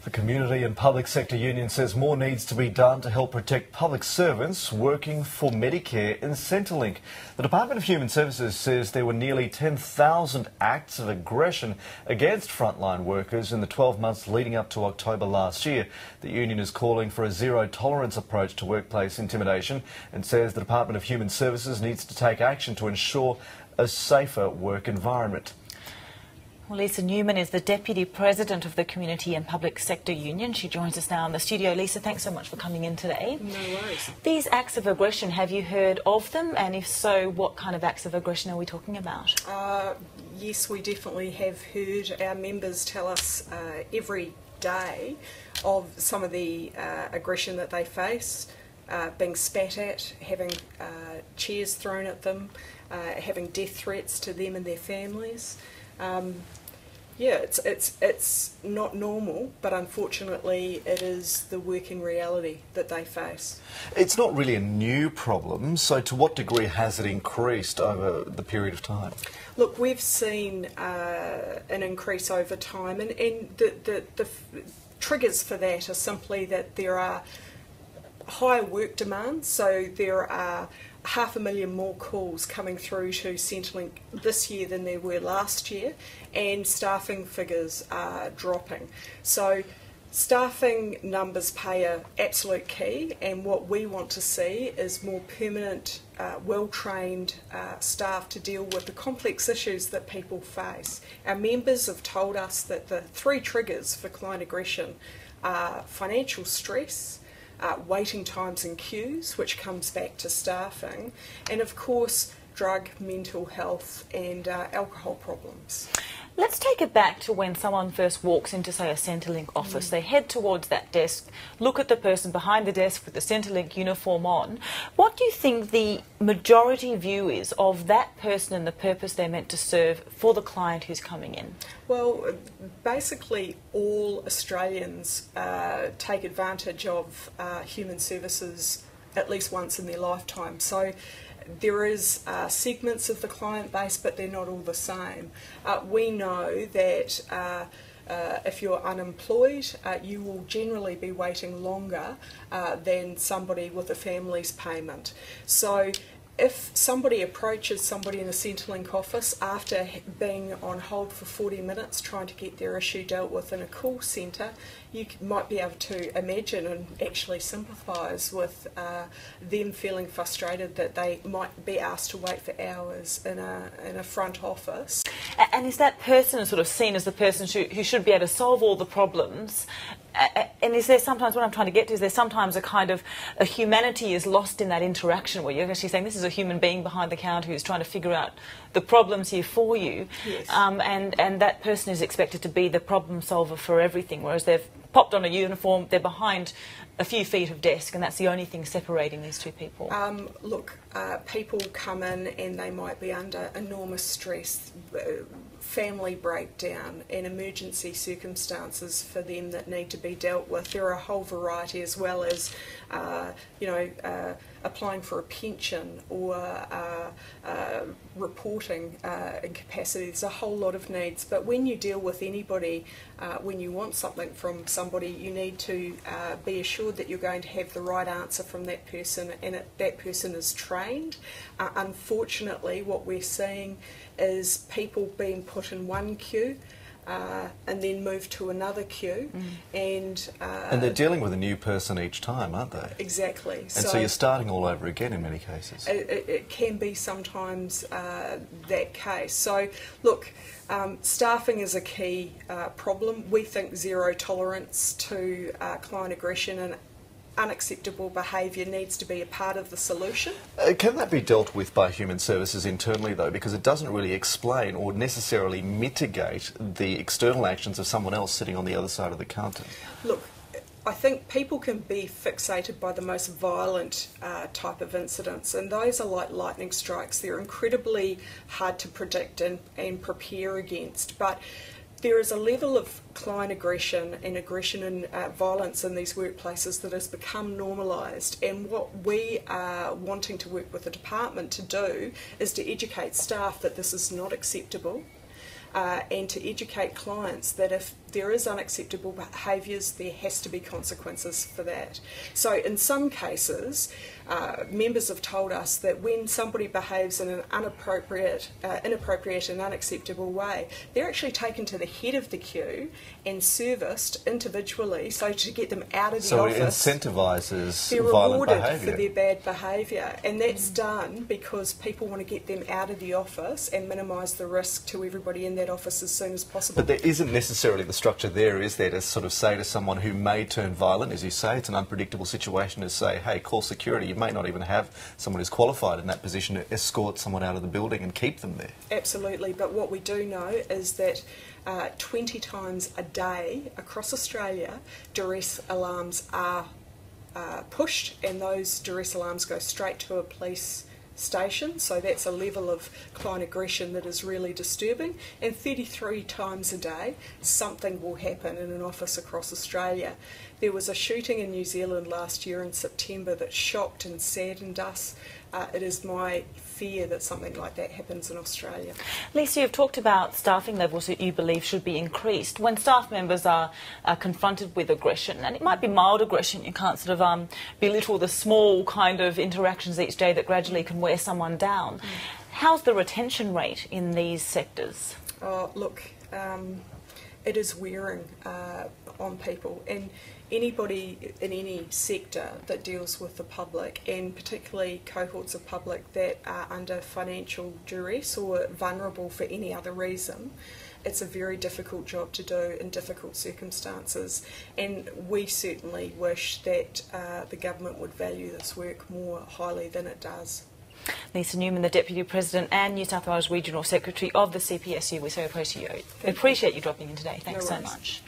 The Community and Public Sector Union says more needs to be done to help protect public servants working for Medicare in Centrelink. The Department of Human Services says there were nearly 10,000 acts of aggression against frontline workers in the 12 months leading up to October last year. The union is calling for a zero-tolerance approach to workplace intimidation and says the Department of Human Services needs to take action to ensure a safer work environment. Well, Lisa Newman is the Deputy President of the Community and Public Sector Union. She joins us now in the studio. Lisa, thanks so much for coming in today. No worries. These acts of aggression, have you heard of them? And if so, what kind of acts of aggression are we talking about? Yes, we definitely have heard. Our members tell us every day of some of the aggression that they face, being spat at, having chairs thrown at them, having death threats to them and their families. Yeah, it's not normal, but unfortunately it is the working reality that they face. It's not really a new problem, so to what degree has it increased over the period of time? Look, we've seen an increase over time, and the triggers for that are simply that there are higher work demands, so there are 500,000 more calls coming through to Centrelink this year than there were last year, and staffing figures are dropping. So staffing numbers play an absolute key, and what we want to see is more permanent, well-trained staff to deal with the complex issues that people face. Our members have told us that the 3 triggers for client aggression are financial stress, waiting times and queues, which comes back to staffing, and of course drug, mental health and alcohol problems. Let's take it back to when someone first walks into, say, a Centrelink office. They head towards that desk, look at the person behind the desk with the Centrelink uniform on. What do you think the majority view is of that person and the purpose they're meant to serve for the client who's coming in? Well, basically all Australians take advantage of human services at least once in their lifetime. So there is segments of the client base, but they're not all the same. We know that if you're unemployed, you will generally be waiting longer than somebody with a family's payment. So if somebody approaches somebody in a Centrelink office after being on hold for 40 minutes trying to get their issue dealt with in a call centre, you might be able to imagine and actually sympathise with them feeling frustrated that they might be asked to wait for hours in a front office. And is that person sort of seen as the person who should be able to solve all the problems? And is there sometimes, what I'm trying to get to, is there sometimes a kind of a humanity is lost in that interaction where you're actually saying this is a human being behind the counter who's trying to figure out the problems here for you, yes. And that person is expected to be the problem solver for everything, whereas they've popped on a uniform, they're behind a few feet of desk, and that's the only thing separating these two people. Look, people come in and they might be under enormous stress, family breakdown and emergency circumstances for them that need to be dealt with. There are a whole variety, as well as applying for a pension or reporting incapacity. There's a whole lot of needs, but when you deal with anybody, when you want something from somebody, you need to be assured that you're going to have the right answer from that person, and that person is trained. Unfortunately, what we're seeing is people being put in one queue and then move to another queue, and they're dealing with a new person each time, aren't they? Exactly. And so you're starting all over again in many cases. It can be sometimes that case. So look, staffing is a key problem. We think zero tolerance to client aggression and unacceptable behaviour needs to be a part of the solution. Can that be dealt with by Human Services internally, though, because it doesn't really explain or necessarily mitigate the external actions of someone else sitting on the other side of the counter? Look, I think people can be fixated by the most violent type of incidents, and those are like lightning strikes. They're incredibly hard to predict and prepare against, but there is a level of client aggression and violence in these workplaces that has become normalised, and what we are wanting to work with the department to do is to educate staff that this is not acceptable, and to educate clients that if there is unacceptable behaviours, there has to be consequences for that. So in some cases, members have told us that when somebody behaves in an inappropriate and unacceptable way, they're actually taken to the head of the queue and serviced individually, so to get them out of the office. So it incentivises they're violent rewarded behaviour. for their bad behaviour, and that's done because people want to get them out of the office and minimise the risk to everybody in that office as soon as possible. But there isn't necessarily the structure there, is there, to sort of say to someone who may turn violent, as you say, it's an unpredictable situation, to say, hey, call security. You may not even have someone who's qualified in that position to escort someone out of the building and keep them there. Absolutely, but what we do know is that 20 times a day across Australia, duress alarms are pushed, and those duress alarms go straight to a police station, so that's a level of client aggression that is really disturbing. And 33 times a day something will happen in an office across Australia. There was a shooting in New Zealand last year in September that shocked and saddened us. It is my fear that something like that happens in Australia. Lisa, you've talked about staffing levels that you believe should be increased. When staff members are confronted with aggression, and it might be mild aggression, you can't sort of belittle the small kind of interactions each day that gradually can wear someone down. How's the retention rate in these sectors? Oh, look, it is wearing on people, and anybody in any sector that deals with the public, and particularly cohorts of public that are under financial duress or vulnerable for any other reason, it's a very difficult job to do in difficult circumstances, and we certainly wish that the government would value this work more highly than it does. Lisa Newman, the Deputy President and New South Wales Regional Secretary of the CPSU, we so appreciate you dropping in today. Thanks so much.